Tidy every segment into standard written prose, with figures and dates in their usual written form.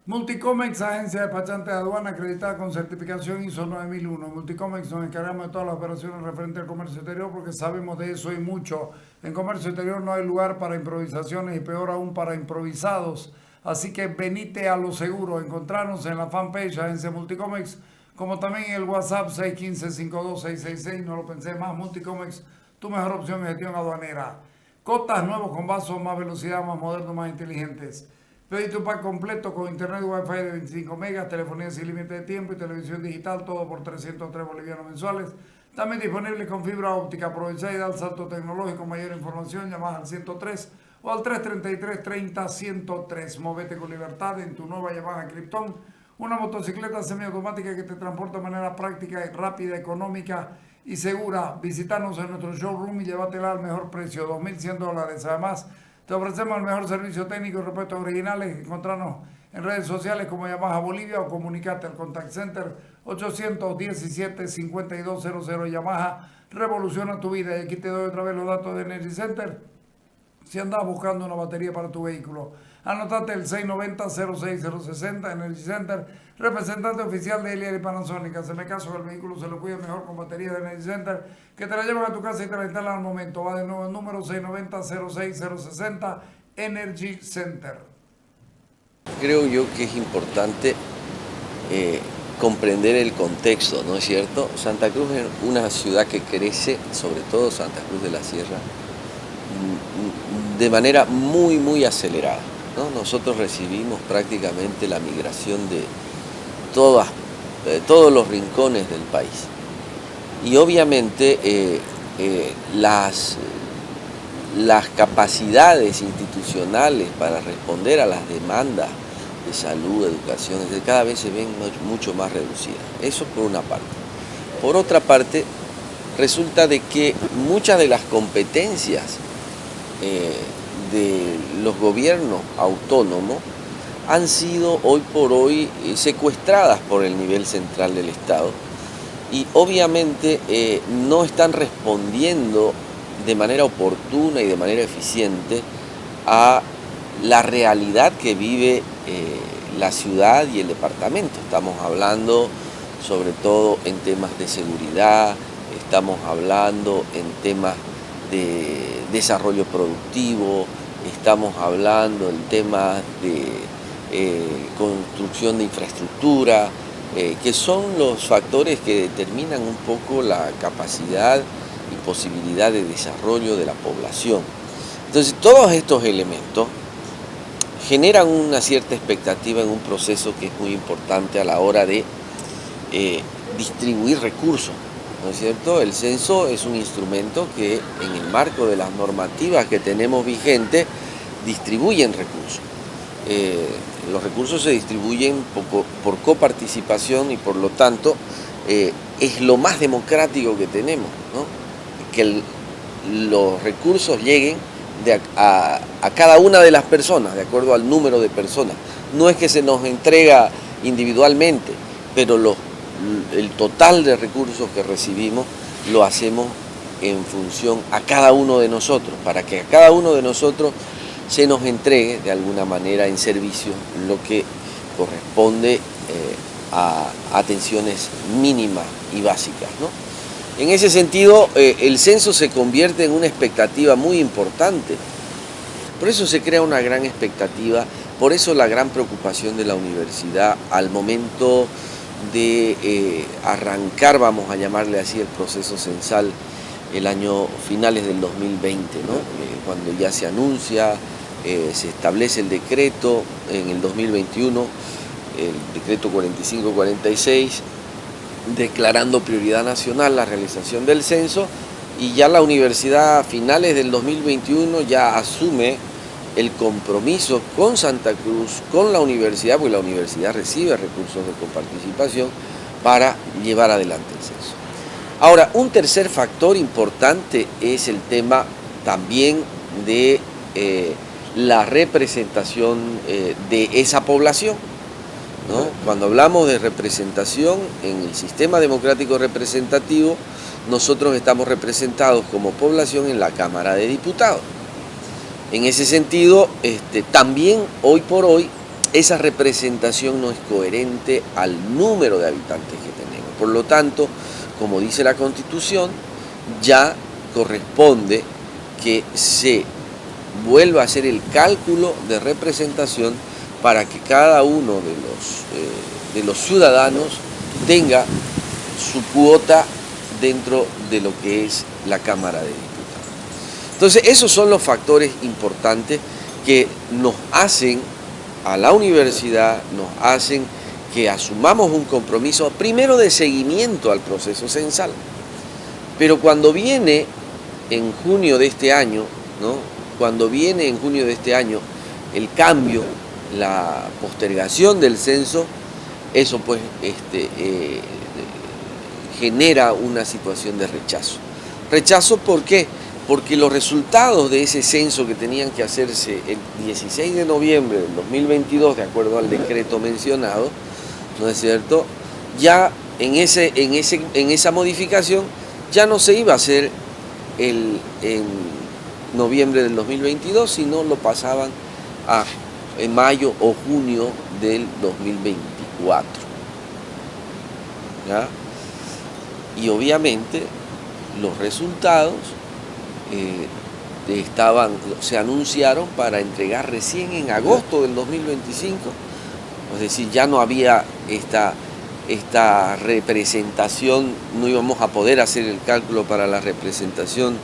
Multicomex, agencia despachante de aduana acreditada con certificación ISO 9001. Multicomex nos encargamos de todas las operaciones referentes al comercio exterior porque sabemos de eso y mucho. En comercio exterior no hay lugar para improvisaciones y peor aún para improvisados. Así que venite a lo seguro. Encontrarnos en la fanpage Agencia Multicomex, como también en el WhatsApp 615-52666. No lo pensé más. Multicomex, tu mejor opción en gestión aduanera. Cotas nuevos con vasos, más velocidad, más modernos, más inteligentes. Pedí tu pack completo con internet wifi de 25 megas, telefonía sin límite de tiempo y televisión digital, todo por 303 bolivianos mensuales. También disponible con fibra óptica. Aprovecha y da el salto tecnológico. Mayor información, llama al 103 o al 333-30-103. Móvete con libertad en tu nueva Yamaha Krypton, una motocicleta semiautomática que te transporta de manera práctica, rápida, económica y segura. Visítanos en nuestro showroom y llévatela al mejor precio, $2,100. Además, te ofrecemos el mejor servicio técnico y repuestos originales. Encontrarnos en redes sociales como Yamaha Bolivia o comunicate al Contact Center 817-5200. Yamaha revoluciona tu vida. Y aquí te doy otra vez los datos de Energy Center si andas buscando una batería para tu vehículo. Anotate el 690-06060 Energy Center, representante oficial de Eliel y Panasonic. Hazme caso que el vehículo se lo cuide mejor con batería de Energy Center, que te la llevan a tu casa y te la instalan al momento. Va de nuevo el número 690-06060 Energy Center. Creo yo que es importante comprender el contexto, ¿no es cierto? Santa Cruz es una ciudad que crece, sobre todo Santa Cruz de la Sierra, de manera muy acelerada, ¿no? Nosotros recibimos prácticamente la migración de todos los rincones del país. Y obviamente las capacidades institucionales para responder a las demandas de salud, educación, cada vez se ven mucho más reducidas. Eso por una parte. Por otra parte, resulta de que muchas de las competencias de los gobiernos autónomos han sido hoy por hoy secuestradas por el nivel central del Estado y obviamente no están respondiendo de manera oportuna y de manera eficiente a la realidad que vive la ciudad y el departamento. Estamos hablando sobre todo en temas de seguridad, estamos hablando en temas de desarrollo productivo, estamos hablando en temas de construcción de infraestructura, que son los factores que determinan un poco la capacidad y posibilidad de desarrollo de la población. Entonces, todos estos elementos generan una cierta expectativa en un proceso que es muy importante a la hora de distribuir recursos, ¿no es cierto? El censo es un instrumento que en el marco de las normativas que tenemos vigentes distribuyen recursos. Los recursos se distribuyen por coparticipación y por lo tanto es lo más democrático que tenemos, ¿no? Que los recursos lleguen a cada una de las personas, de acuerdo al número de personas. No es que se nos entrega individualmente, pero el total de recursos que recibimos lo hacemos en función a cada uno de nosotros, para que a cada uno de nosotros se nos entregue de alguna manera en servicio lo que corresponde a atenciones mínimas y básicas, ¿no? En ese sentido, el censo se convierte en una expectativa muy importante. Por eso se crea una gran expectativa, por eso la gran preocupación de la universidad al momento de arrancar, vamos a llamarle así, el proceso censal el año finales del 2020, ¿no? Cuando ya se anuncia, se establece el decreto en el 2021, el decreto 4546, declarando prioridad nacional la realización del censo, y ya la universidad a finales del 2021 ya asume el compromiso con Santa Cruz, con la universidad, porque la universidad recibe recursos de coparticipación para llevar adelante el censo. Ahora, un tercer factor importante es el tema también de la representación de esa población, ¿no? Cuando hablamos de representación en el sistema democrático representativo, nosotros estamos representados como población en la Cámara de Diputados. En ese sentido, también hoy por hoy esa representación no es coherente al número de habitantes que tenemos. Por lo tanto, como dice la Constitución, ya corresponde que se vuelva a hacer el cálculo de representación para que cada uno de los ciudadanos tenga su cuota dentro de lo que es la Cámara de Diputados. Entonces, esos son los factores importantes que nos hacen a la universidad, nos hacen que asumamos un compromiso, primero de seguimiento al proceso censal. Pero cuando viene en junio de este año, ¿no? Cuando viene en junio de este año el cambio, la postergación del censo, eso pues genera una situación de rechazo. ¿Rechazo por qué? Porque los resultados de ese censo que tenían que hacerse el 16 de noviembre del 2022, de acuerdo al decreto mencionado, ¿no es cierto? Ya en esa modificación ya no se iba a hacer en noviembre del 2022, sino lo pasaban en mayo o junio del 2024. ¿Ya? Y obviamente los resultados se anunciaron para entregar recién en agosto del 2025, es decir, ya no había esta representación, no íbamos a poder hacer el cálculo para la representación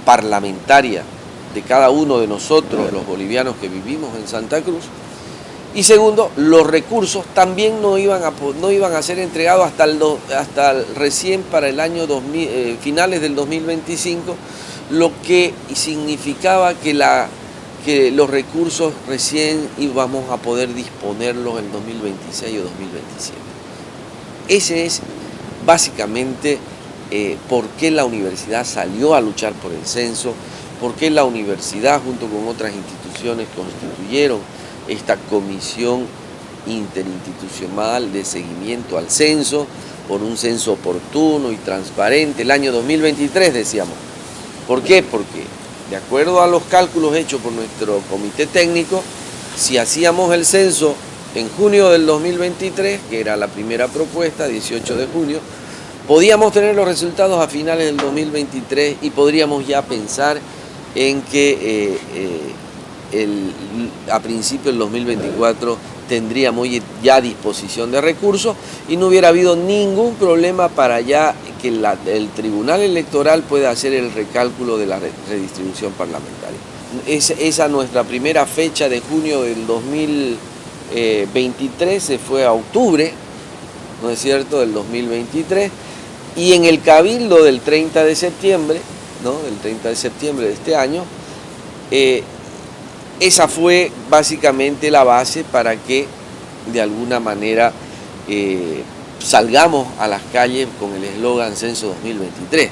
parlamentaria de cada uno de nosotros, los bolivianos que vivimos en Santa Cruz. Y segundo, los recursos también no iban a ser entregados hasta recién para el año finales del 2025, lo que significaba que los recursos recién íbamos a poder disponerlos en 2026 o 2027. Ese es básicamente por qué la universidad salió a luchar por el censo, por qué la universidad junto con otras instituciones constituyeron esta comisión interinstitucional de seguimiento al censo, por un censo oportuno y transparente, el año 2023 decíamos. ¿Por qué? Porque de acuerdo a los cálculos hechos por nuestro comité técnico, si hacíamos el censo en junio del 2023, que era la primera propuesta, 18 de junio, podíamos tener los resultados a finales del 2023 y podríamos ya pensar en que a principios del 2024 tendríamos ya disposición de recursos y no hubiera habido ningún problema para ya que el Tribunal Electoral pueda hacer el recálculo de la redistribución parlamentaria. Esa nuestra primera fecha de junio del 2023 se fue a octubre, ¿no es cierto?, del 2023, y en el cabildo del 30 de septiembre, ¿no?, del 30 de septiembre de este año, esa fue básicamente la base para que de alguna manera salgamos a las calles con el eslogan Censo 2023.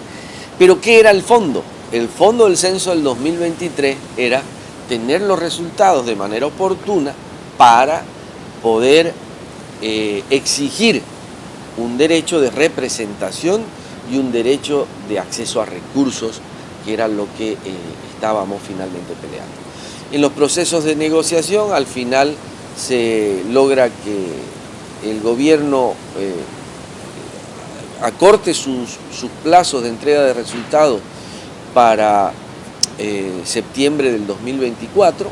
Pero ¿qué era el fondo? El fondo del censo del 2023 era tener los resultados de manera oportuna para poder exigir un derecho de representación y un derecho de acceso a recursos, que era lo que estábamos finalmente peleando. En los procesos de negociación, al final se logra que el gobierno acorte sus plazos de entrega de resultados para septiembre del 2024,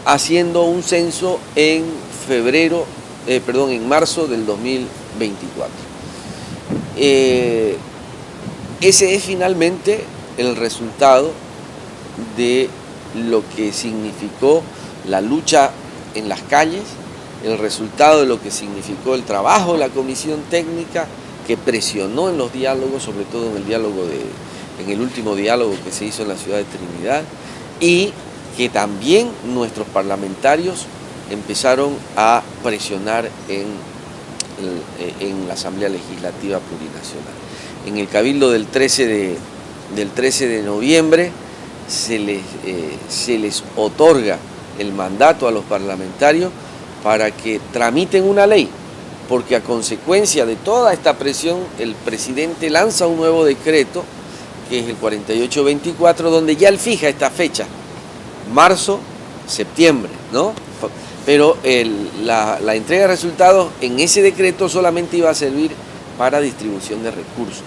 haciendo un censo en marzo del 2024. Ese es finalmente el resultado de lo que significó la lucha en las calles, el resultado de lo que significó el trabajo de la comisión técnica que presionó en los diálogos, sobre todo en el último diálogo que se hizo en la ciudad de Trinidad, y que también nuestros parlamentarios empezaron a presionar en la Asamblea Legislativa Plurinacional. En el cabildo del 13 de noviembre se les otorga el mandato a los parlamentarios para que tramiten una ley, porque a consecuencia de toda esta presión el presidente lanza un nuevo decreto, que es el 4824, donde ya él fija esta fecha, marzo, septiembre, ¿no?, pero la entrega de resultados en ese decreto solamente iba a servir para distribución de recursos.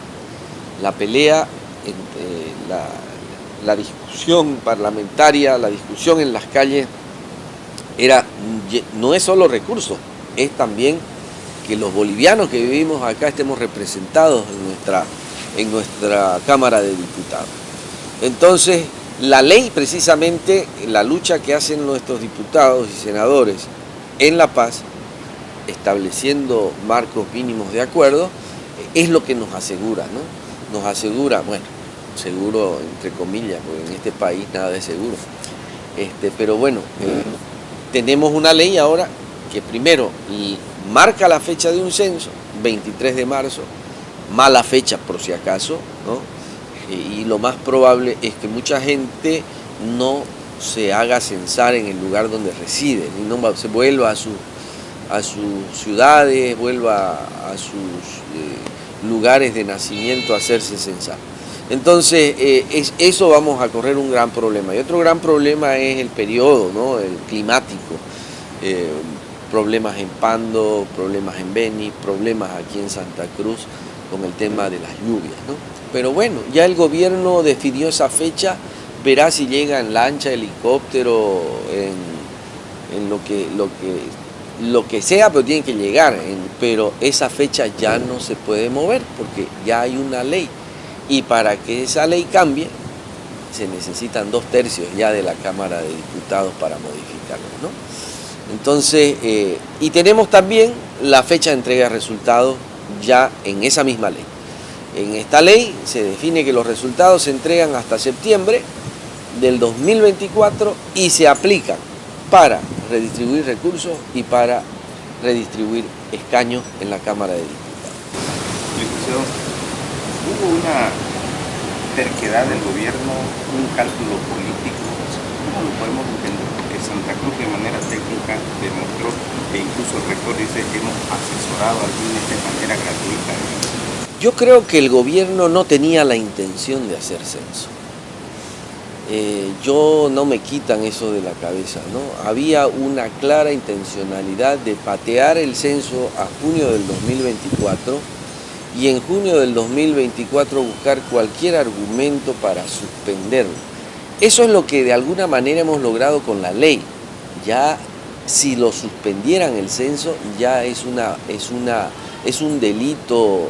La pelea, la discusión parlamentaria, la discusión en las calles, no es solo recursos, es también que los bolivianos que vivimos acá estemos representados en nuestra Cámara de Diputados. Entonces, la ley, precisamente, la lucha que hacen nuestros diputados y senadores en La Paz, estableciendo marcos mínimos de acuerdo, es lo que nos asegura, ¿no? Nos asegura, bueno, seguro entre comillas, porque en este país nada es seguro. Pero bueno, tenemos una ley ahora que primero marca la fecha de un censo, 23 de marzo, mala fecha por si acaso, ¿no? Y lo más probable es que mucha gente no se haga censar en el lugar donde reside, y no se vuelva a sus ciudades, vuelva a sus lugares de nacimiento a hacerse censar. Entonces, eso vamos a correr un gran problema. Y otro gran problema es el periodo, ¿no? El climático. Problemas en Pando, problemas en Beni, problemas aquí en Santa Cruz con el tema de las lluvias, ¿no? Pero bueno, ya el gobierno definió esa fecha, verá si llega en lancha, helicóptero, en lo que sea, pero tiene que llegar. Pero esa fecha ya no se puede mover porque ya hay una ley. Y para que esa ley cambie, se necesitan 2/3 ya de la Cámara de Diputados para modificarlo, ¿no? Entonces, y tenemos también la fecha de entrega de resultados ya en esa misma ley. En esta ley se define que los resultados se entregan hasta septiembre del 2024 y se aplican para redistribuir recursos y para redistribuir escaños en la Cámara de Diputados. ¿Hubo una terquedad del gobierno, un cálculo político? ¿Cómo lo podemos entender? Porque Santa Cruz de manera técnica demostró, e incluso el rector dice que hemos asesorado al INE de manera gratuita. Yo creo que el gobierno no tenía la intención de hacer censo. No me quitan eso de la cabeza, ¿no? Había una clara intencionalidad de patear el censo a junio del 2024 y en junio del 2024 buscar cualquier argumento para suspenderlo. Eso es lo que de alguna manera hemos logrado con la ley. Ya si lo suspendieran el censo, ya es un delito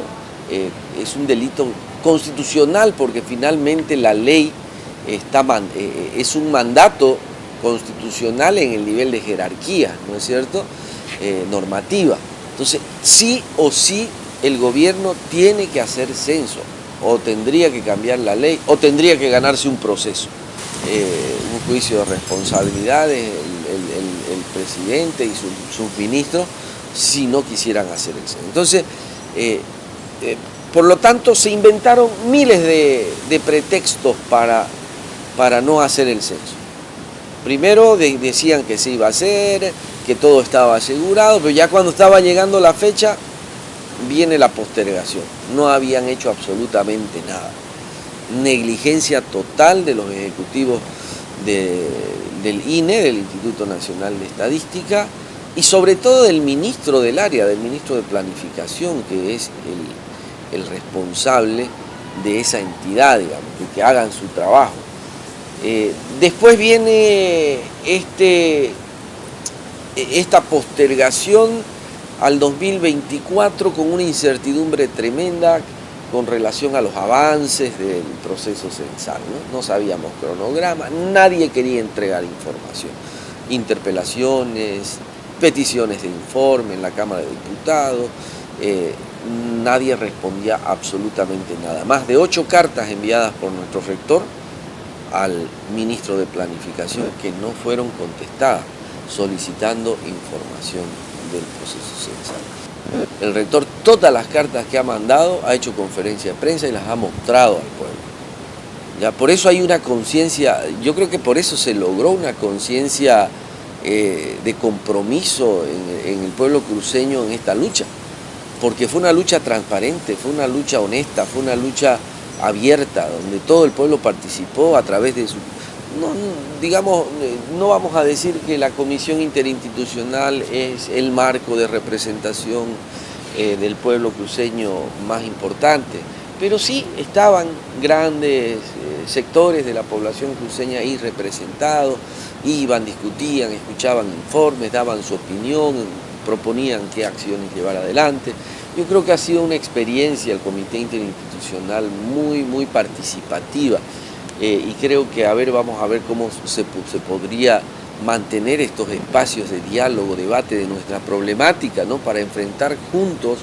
constitucional, porque finalmente la ley es un mandato constitucional en el nivel de jerarquía, ¿no es cierto? Normativa. Entonces, sí o sí, el gobierno tiene que hacer censo, o tendría que cambiar la ley, o tendría que ganarse un proceso, un juicio de responsabilidades, el presidente y sus ministros, si no quisieran hacer el censo. Entonces, por lo tanto, se inventaron miles de pretextos para no hacer el censo. Primero decían que se iba a hacer, que todo estaba asegurado, pero ya cuando estaba llegando la fecha, viene la postergación. No habían hecho absolutamente nada. Negligencia total de los ejecutivos del INE, del Instituto Nacional de Estadística, y sobre todo del ministro del área, del ministro de Planificación, que es el responsable de esa entidad, digamos, de que hagan su trabajo. Después viene esta postergación al 2024 con una incertidumbre tremenda con relación a los avances del proceso censal, ¿no? No sabíamos cronograma, nadie quería entregar información, interpelaciones, peticiones de informe en la Cámara de Diputados, nadie respondía absolutamente nada. Más de 8 cartas enviadas por nuestro rector al ministro de Planificación que no fueron contestadas, solicitando información del proceso censal. El rector, todas las cartas que ha mandado, ha hecho conferencia de prensa y las ha mostrado al pueblo. Ya, por eso hay una conciencia, yo creo que por eso se logró una conciencia de compromiso en el pueblo cruceño en esta lucha, porque fue una lucha transparente, fue una lucha honesta, fue una lucha abierta, donde todo el pueblo participó a través de digamos, no vamos a decir que la Comisión Interinstitucional es el marco de representación del pueblo cruceño más importante, pero sí estaban grandes sectores de la población cruceña ahí representados, iban, discutían, escuchaban informes, daban su opinión, proponían qué acciones llevar adelante. Yo creo que ha sido una experiencia el Comité Interinstitucional muy participativa. Y creo que vamos a ver cómo se podría mantener estos espacios de diálogo, debate de nuestra problemática, ¿no? Para enfrentar juntos,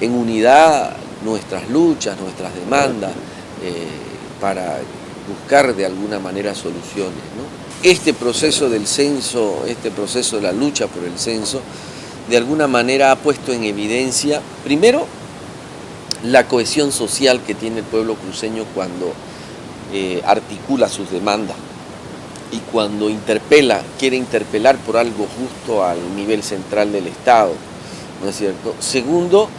en unidad, nuestras luchas, nuestras demandas, para buscar de alguna manera soluciones, ¿no? Este proceso del censo, este proceso de la lucha por el censo, de alguna manera ha puesto en evidencia, primero, la cohesión social que tiene el pueblo cruceño cuando articula sus demandas y cuando quiere interpelar por algo justo al nivel central del Estado, ¿no es cierto? Segundo,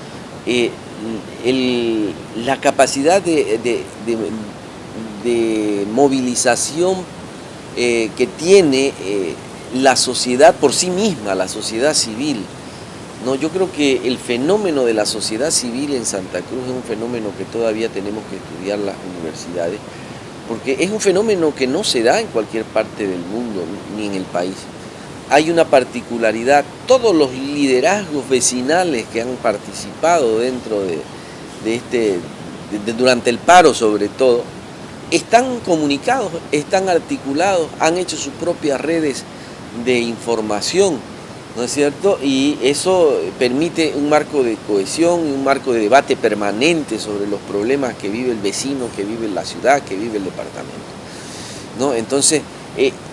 la capacidad de movilización que tiene la sociedad por sí misma, la sociedad civil, ¿no? Yo creo que el fenómeno de la sociedad civil en Santa Cruz es un fenómeno que todavía tenemos que estudiar las universidades, porque es un fenómeno que no se da en cualquier parte del mundo, ni en el país. Hay una particularidad, todos los liderazgos vecinales que han participado dentro durante el paro sobre todo, están comunicados, están articulados, han hecho sus propias redes de información, ¿no es cierto? Y eso permite un marco de cohesión y un marco de debate permanente sobre los problemas que vive el vecino, que vive la ciudad, que vive el departamento, ¿no? Entonces,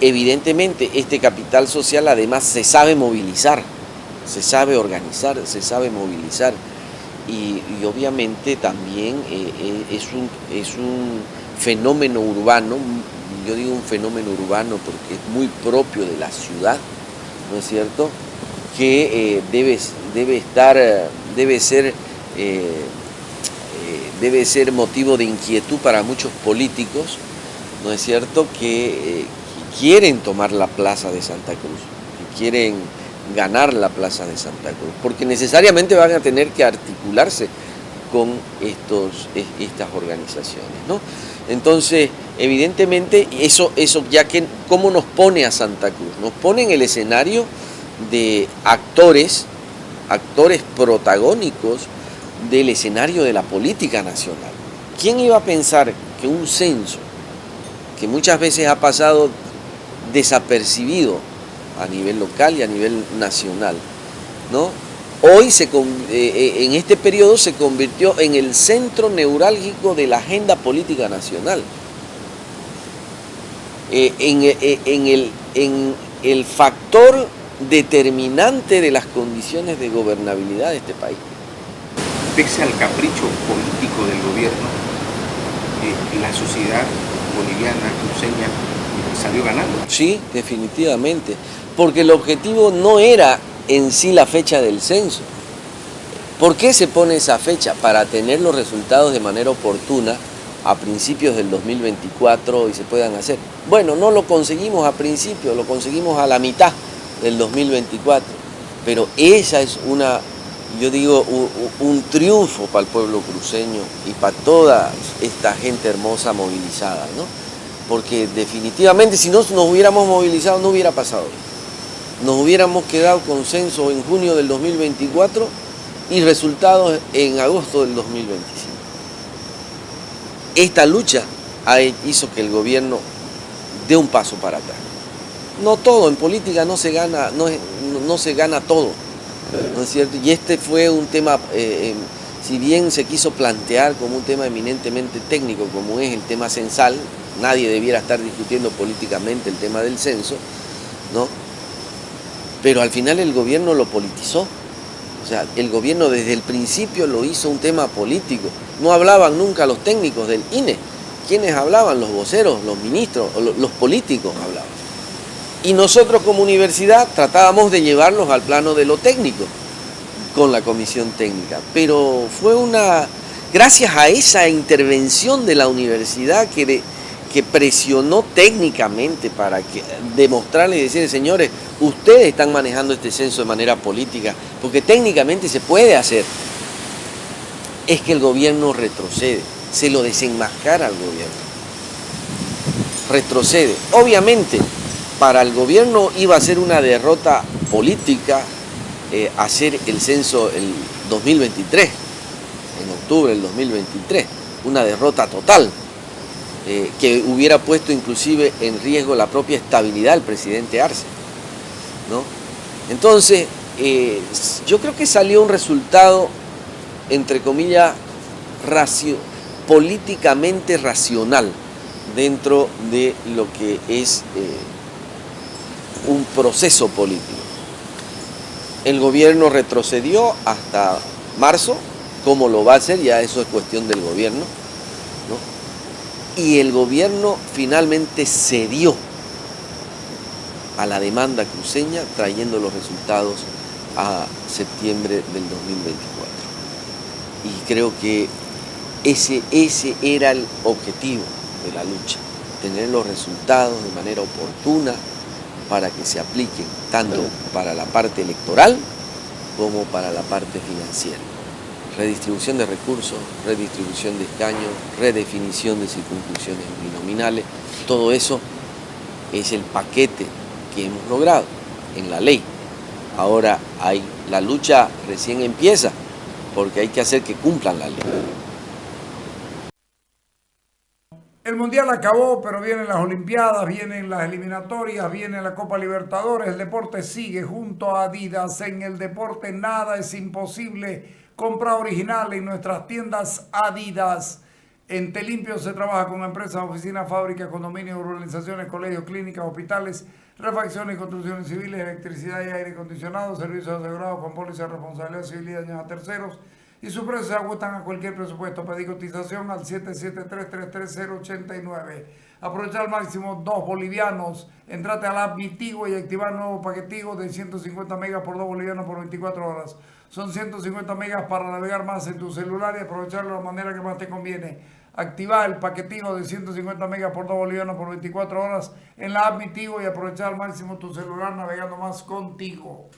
evidentemente, este capital social además se sabe movilizar, se sabe organizar, se sabe movilizar y obviamente también es un fenómeno urbano, yo digo un fenómeno urbano porque es muy propio de la ciudad, ¿no es cierto?, que debe ser motivo de inquietud para muchos políticos, ¿no es cierto?, que quieren tomar la plaza de Santa Cruz, que quieren ganar la plaza de Santa Cruz, porque necesariamente van a tener que articularse con estas organizaciones, ¿no? Entonces, evidentemente, eso ya que, ¿cómo nos pone a Santa Cruz? Nos pone en el escenario de actores protagónicos del escenario de la política nacional. ¿Quién iba a pensar que un censo, que muchas veces ha pasado desapercibido a nivel local y a nivel nacional, ¿no?, hoy en este periodo se convirtió en el centro neurálgico de la agenda política nacional, en el factor determinante de las condiciones de gobernabilidad de este país? Pese al capricho político del gobierno, la sociedad boliviana, cruceña, salió ganando. Sí, definitivamente, porque el objetivo no era en sí la fecha del censo. ¿Por qué se pone esa fecha? Para tener los resultados de manera oportuna a principios del 2024 y se puedan hacer. Bueno, no lo conseguimos a principios, lo conseguimos a la mitad del 2024, pero esa es yo digo, un triunfo para el pueblo cruceño y para toda esta gente hermosa movilizada, ¿no? Porque definitivamente si no nos hubiéramos movilizado no hubiera pasado. Nos hubiéramos quedado con censo en junio del 2024 y resultados en agosto del 2025. Esta lucha hizo que el gobierno dé un paso para atrás. No todo, en política no se gana todo, ¿no es cierto? Y este fue un tema, si bien se quiso plantear como un tema eminentemente técnico, como es el tema censal, nadie debiera estar discutiendo políticamente el tema del censo, ¿no? Pero al final el gobierno lo politizó. O sea, el gobierno desde el principio lo hizo un tema político. No hablaban nunca los técnicos del INE. ¿Quiénes hablaban? Los voceros, los ministros, los políticos hablaban. Y nosotros como universidad tratábamos de llevarlos al plano de lo técnico con la comisión técnica. Pero fue gracias a esa intervención de la universidad que que presionó técnicamente para que demostrarle y decirle, señores, ustedes están manejando este censo de manera política, porque técnicamente se puede hacer, es que el gobierno retrocede, se lo desenmascara al gobierno. Retrocede. Obviamente, para el gobierno iba a ser una derrota política hacer el censo el 2023, en octubre del 2023, una derrota total. Que hubiera puesto inclusive en riesgo la propia estabilidad del presidente Arce, ¿no? Entonces, yo creo que salió un resultado, entre comillas, políticamente racional dentro de lo que es un proceso político. El gobierno retrocedió hasta marzo, ¿cómo lo va a hacer? Ya eso es cuestión del gobierno, ¿no? Y el gobierno finalmente cedió a la demanda cruceña, trayendo los resultados a septiembre del 2024. Y creo que ese era el objetivo de la lucha, tener los resultados de manera oportuna para que se apliquen tanto para la parte electoral como para la parte financiera. Redistribución de recursos, redistribución de escaños, redefinición de circunscripciones binominales, todo eso es el paquete que hemos logrado en la ley. Ahora la lucha recién empieza, porque hay que hacer que cumplan la ley. El Mundial acabó, pero vienen las Olimpiadas, vienen las eliminatorias, viene la Copa Libertadores. El deporte sigue junto a Adidas. En el deporte nada es imposible. Compra original en nuestras tiendas Adidas. En Telimpio se trabaja con empresas, oficinas, fábricas, condominios, urbanizaciones, colegios, clínicas, hospitales, refacciones y construcciones civiles, electricidad y aire acondicionado, servicios asegurados con póliza de responsabilidad civil y daños a terceros. Y sus precios se ajustan a cualquier presupuesto. Pedí cotización al 773-330-89. Aprovechar al máximo 2 bolivianos. Entrate a la app Mi Tigo y activar nuevo paquetigo de 150 megas por 2 bolivianos por 24 horas. Son 150 megas para navegar más en tu celular y aprovecharlo de la manera que más te conviene. Activar el paquetino de 150 megas por 2 bolivianos por 24 horas en la app Mi Tigo y aprovechar al máximo tu celular navegando más contigo.